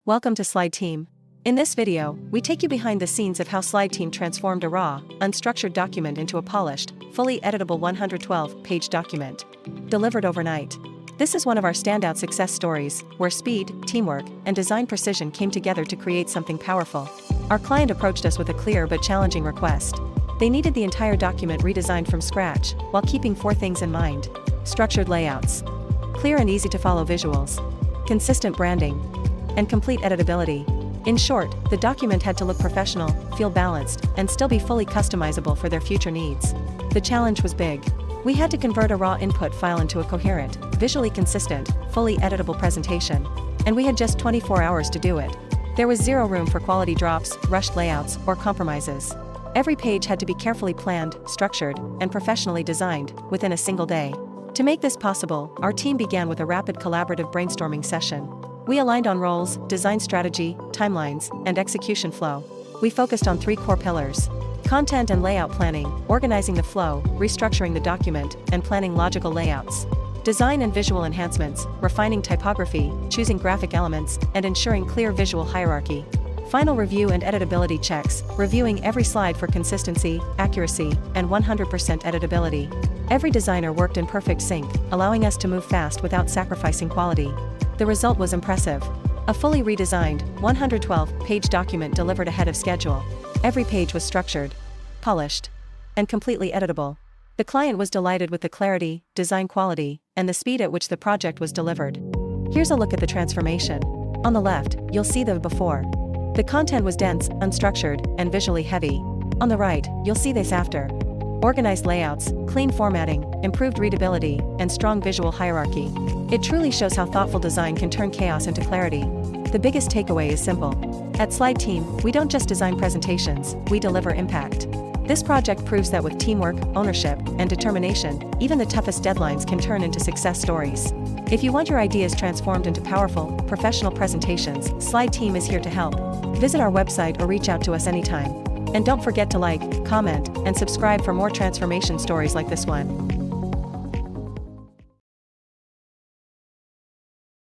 Welcome to SlideTeam. In this video, we take you behind the scenes of how SlideTeam transformed a raw, unstructured document into a polished, fully editable 112-page document. Delivered overnight. This is one of our standout success stories, where speed, teamwork, and design precision came together to create something powerful. Our client approached us with a clear but challenging request. They needed the entire document redesigned from scratch, while keeping four things in mind: structured layouts, clear and easy to follow visuals, consistent branding, and complete editability. In short, the document had to look professional, feel balanced, and still be fully customizable for their future needs. The challenge was big. We had to convert a raw input file into a coherent, visually consistent, fully editable presentation. And we had just 24 hours to do it. There was zero room for quality drops, rushed layouts, or compromises. Every page had to be carefully planned, structured, and professionally designed, within a single day. To make this possible, our team began with a rapid collaborative brainstorming session. We aligned on roles, design strategy, timelines, and execution flow. We focused on three core pillars: content and layout planning, organizing the flow, restructuring the document, and planning logical layouts; design and visual enhancements, refining typography, choosing graphic elements, and ensuring clear visual hierarchy; final review and editability checks, reviewing every slide for consistency, accuracy, and 100% editability. Every designer worked in perfect sync, allowing us to move fast without sacrificing quality. The result was impressive. A fully redesigned, 112-page document delivered ahead of schedule. Every page was structured, polished, and completely editable. The client was delighted with the clarity, design quality, and the speed at which the project was delivered. Here's a look at the transformation. On the left, you'll see the before. The content was dense, unstructured, and visually heavy. On the right, you'll see this after. Organized layouts, clean formatting, improved readability, and strong visual hierarchy. It truly shows how thoughtful design can turn chaos into clarity. The biggest takeaway is simple. At SlideTeam, we don't just design presentations, we deliver impact. This project proves that with teamwork, ownership, and determination, even the toughest deadlines can turn into success stories. If you want your ideas transformed into powerful, professional presentations, SlideTeam is here to help. Visit our website or reach out to us anytime. And don't forget to like, comment, and subscribe for more transformation stories like this one.